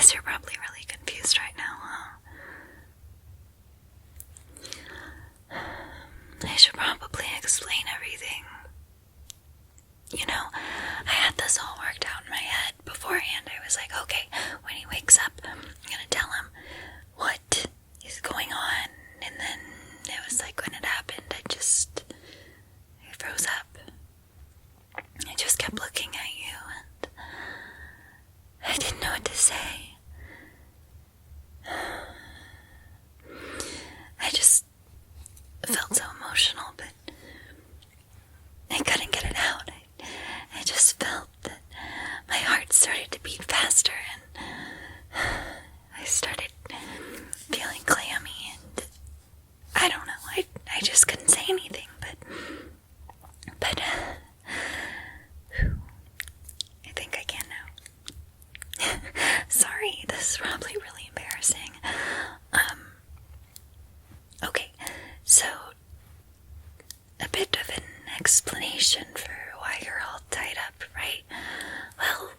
guess you're probably really confused right now, huh? I should probably explain everything. You know, I had this all worked out in my head beforehand. I was like, okay, when he wakes up, I'm gonna tell him what is going on. And then it was like when it happened, I froze up. I just kept looking at you and I didn't know what to say. I just felt so emotional, but I couldn't get it out. I just felt that my heart started to beat faster and I started feeling clammy and I don't know, I just couldn't say anything, but I think I can now. Sorry, this is probably really embarrassing. Okay, so a bit of an explanation for why you're all tied up, right? Well,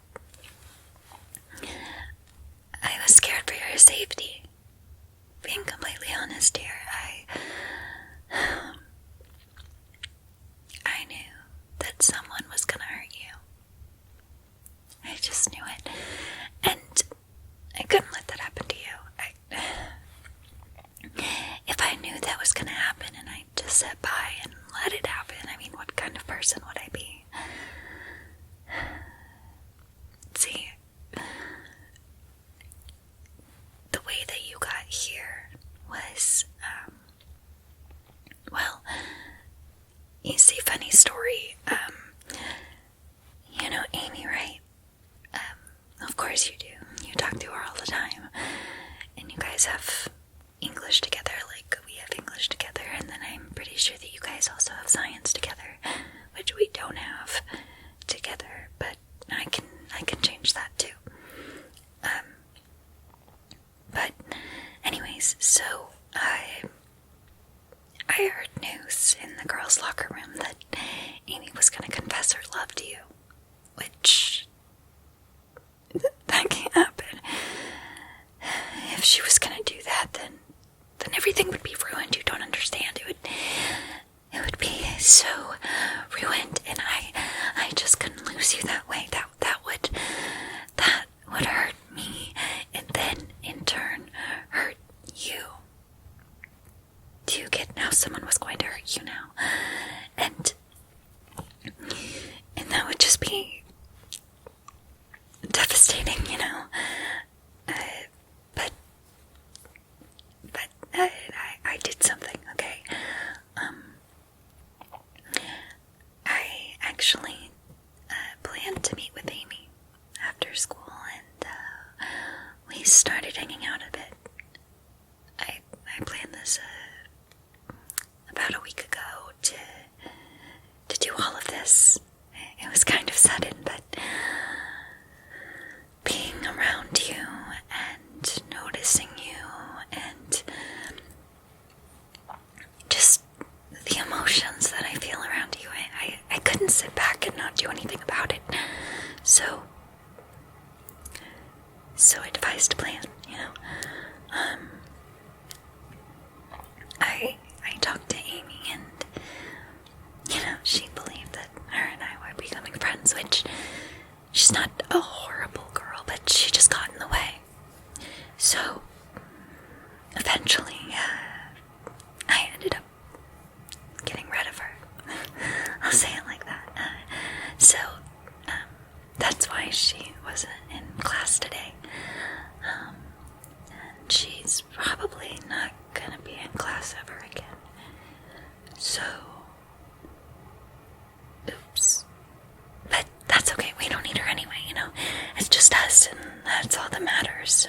I was scared for your safety. Being completely honest here, I knew that someone was gonna hurt you. I just knew it. And I couldn't let that happen to you. If I knew that was gonna happen and I just sat by and let it happen, I mean, what kind of person would I be? See, the way that you got here was, well, you see, funny story, you know Amy, right? Of course you do. You talk to her all the time. And you guys have English together like we have English together. And then I'm pretty sure that you guys also have science together, which we don't have together. But I can change that too. But anyways, so I heard news in the girls' locker room that Amy was gonna confess her love to you, which that can't happen. If she was gonna do that, then everything would be ruined. You don't understand. It would be so ruined, and I just couldn't lose you that way. That would hurt me, and then in turn hurt you. Do you get how someone was going to hurt you now? And that would just be devastating, you know. But I did something, okay? I actually planned to meet with Amy after school, and we started hanging out a bit. I planned this about a week ago to do all of this. It was kind of sudden, but being around you and noticing you and just the emotions that I feel around you, I couldn't sit back and not do anything about it. So I devised a plan, you know. I talked to Amy, and you know, she believed that her and I were becoming friends, which she's not a horrible girl, but she just got in the way. So eventually, I ended up getting rid of her. I'll say it like that. That's why she wasn't in class today. And she's probably not gonna be in class ever again. So, oops. But that's okay, we don't need her anyway, you know. It's just us, and that's all that matters.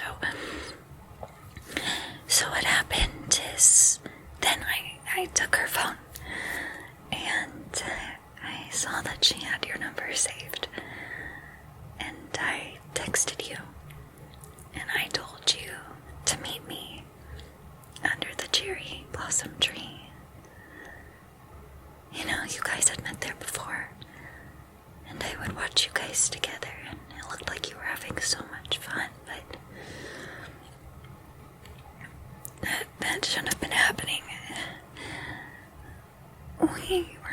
So what happened is, then I took her phone, and I saw that she had your number saved, and I texted you, and I told you to meet me under the cherry blossom tree. You know, you guys had met there before, and I would watch you guys together, and it looked like you were having so much fun, but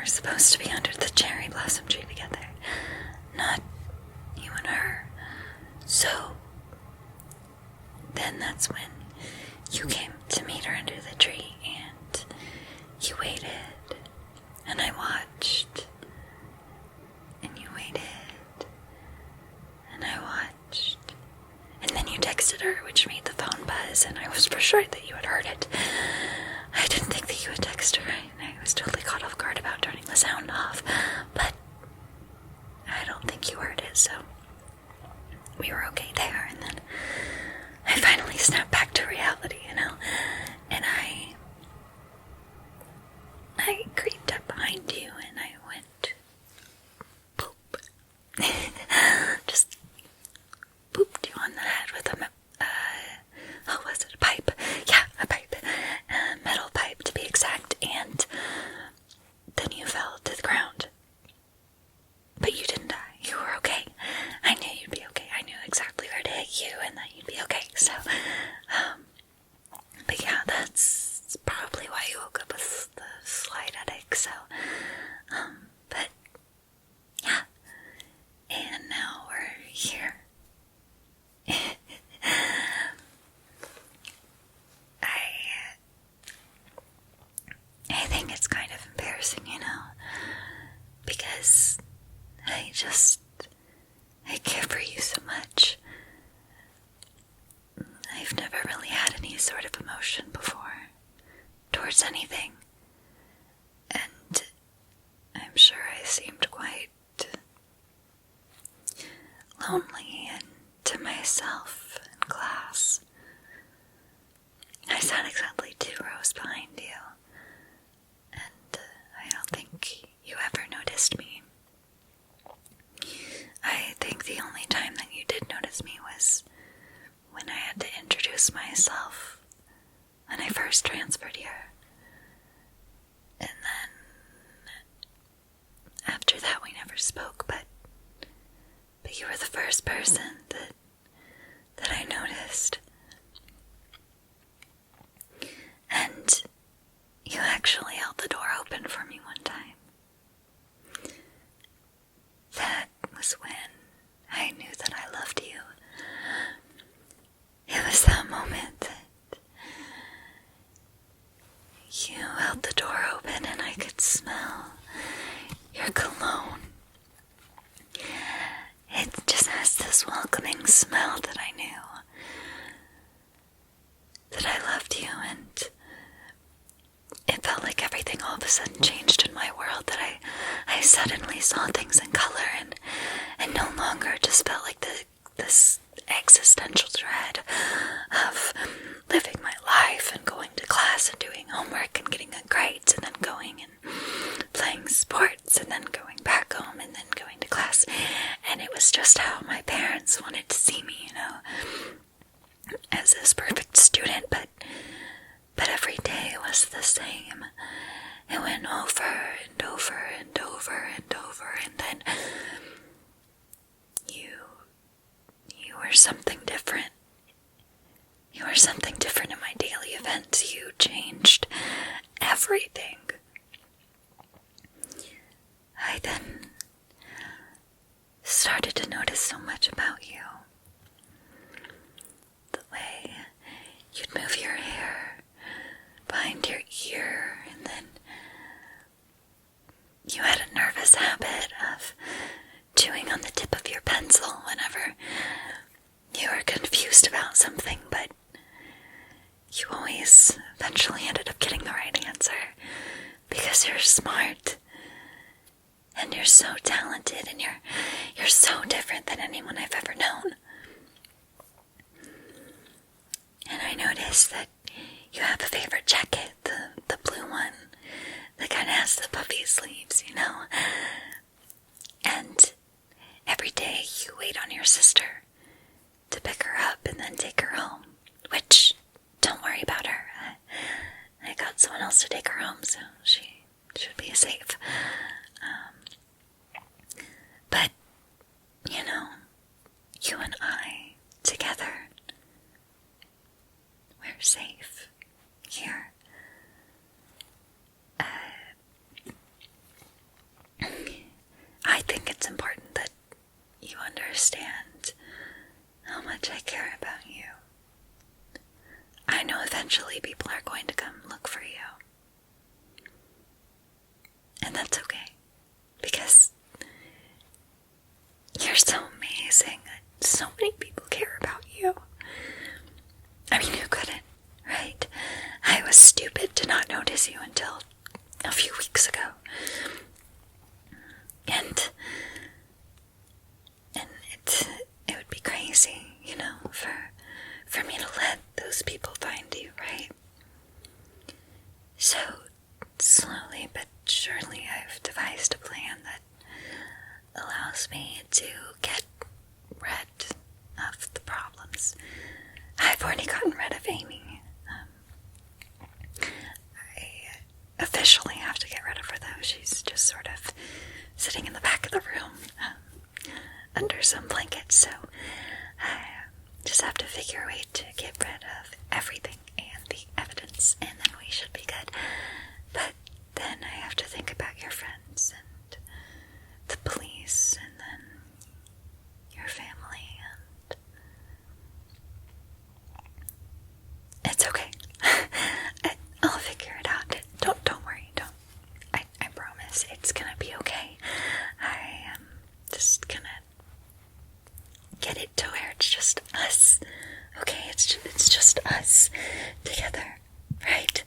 supposed to be under the cherry blossom tree together, not you and her. So then that's when you came to meet her under the tree, and you waited, and I watched, and you waited, and I watched, and then you texted her, which made the phone buzz, and I was for sure that you had heard it. I didn't think that you would text her. I was totally caught off guard about turning the sound off, but I don't think you heard it, so we were okay there. And then I finally snapped back to reality, and I creeped up behind you, and I went boop. Just booped you on the head with a was it a pipe? Yeah, a pipe. A metal pipe, to be exact, and then you fell to the ground. But you didn't die. You were okay. I knew you'd be okay. I knew exactly where to hit you and that you'd be okay. So, but yeah, that's probably why you woke up with the slight headache. So, but yeah. And now we're here. I think it's kind of embarrassing, because I care for you so much. I've never really had any sort of emotion before towards anything, and I'm sure I seemed quite lonely and to myself in class. I sat exactly 2 rows behind you, and I don't think you ever noticed me. I think the only time that you did notice me was when I had to introduce myself when I first transferred here. And then after that we never spoke, but you were the first person that I noticed. And you actually held the door open for me one time. That was when I knew that I loved you. It was that moment that you held the door open and I could smell your cologne. It just has this welcoming smell that I knew that I loved you, and it felt like everything all of a sudden changed in my world, that I suddenly saw things in color and no longer just felt like this existential dread of living my life and going to class and doing homework and getting good grades and then going and playing sports and then going back home and then going to class. And it was just how my parents wanted to see me, as this perfect student, but every day was the same. It went over and over and over and over, and then you were something different. You were something different in my daily events. You changed everything. I then started to notice so much about you. The way you'd move your hair behind your ear, and then you had a nervous habit of chewing on the tip of your pencil whenever you were confused about something, but you always eventually ended up getting the right answer because you're smart and you're so talented and you're so different than anyone I've ever known. And I noticed that you have a favorite jacket, the blue one, that kind of has the puffy sleeves, And every day you wait on your sister to pick her up and then take her home, which, don't worry about her. I got someone else to take her home, so she should be safe. But, you and I together, we're safe here. understand how much I care about you. I know eventually people are going to come look for you. And that's okay, because you're so amazing that so many people care about you. I mean, who couldn't, right? I was stupid to not notice you until a few weeks ago. And it would be crazy, for me to let those people find you, right? So, slowly but surely I've devised a plan that allows me to get rid of the problems. I've already gotten rid of Amy. I officially have to get rid of her, though. She's just sort of sitting in the back of the room, under some blankets, so I just have to figure a way to get rid of everything and the evidence, and then we should be good. But then I have to think about your friends and the police, and then your family, and it's okay. I'll figure it out. Don't worry. I promise it's gonna be okay. I am just gonna get it to where it's just us. Okay, it's just us together, right?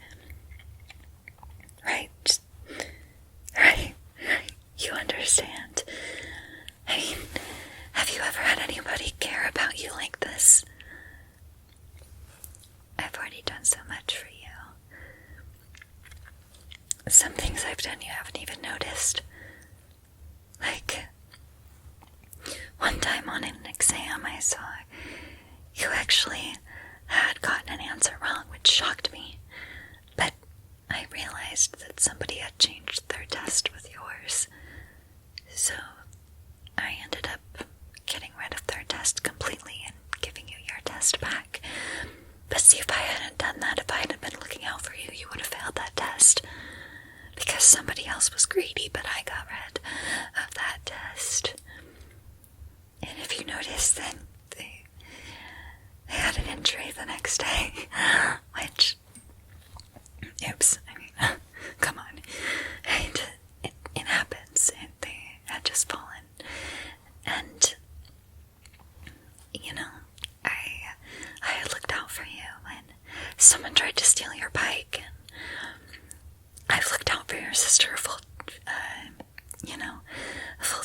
Right. You understand. I mean, have you ever had anybody care about you like this? I've already done so much for you. Some things I've done you haven't even noticed. Like, one time on an exam I saw you actually had gotten an answer wrong, which shocked me. But I realized that somebody had changed their test with yours. So I ended up getting rid of their test completely and giving you your test back. But see, if I hadn't done that, if I hadn't been looking out for you, you would have failed that test. Because somebody else was greedy, but I got rid of that test. And if you notice, then they had an injury the next day, which, oops, I mean, come on, it happens, and they had just fallen, and, I had looked out for you when someone tried to steal your bike, and I've looked out for your sister a full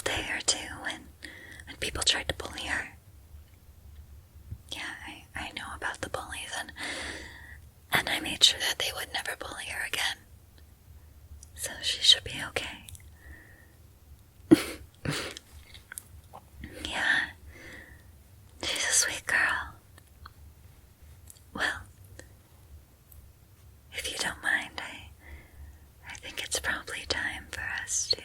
day or two when people tried to bully her. Yeah, I know about the bullies, and I made sure that they would never bully her again. So she should be okay. Yeah, she's a sweet girl. Well, if you don't mind, I think it's probably time for us to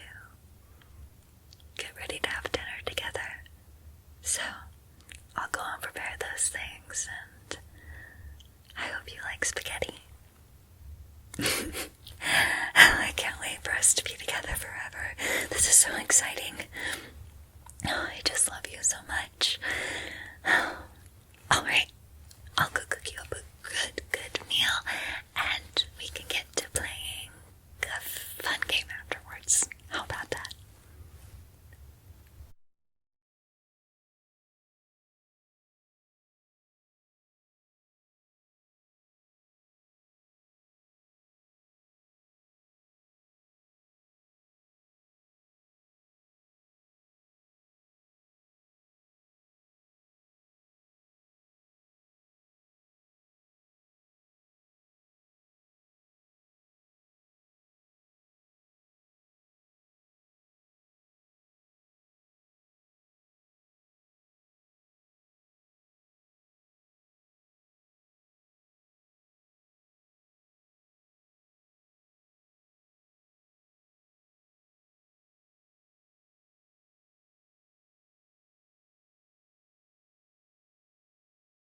get ready to have dinner together. So, I'll go and prepare those things, and I hope you like spaghetti. I can't wait for us to be together forever. This is so exciting. Oh, I just love you so much. Oh,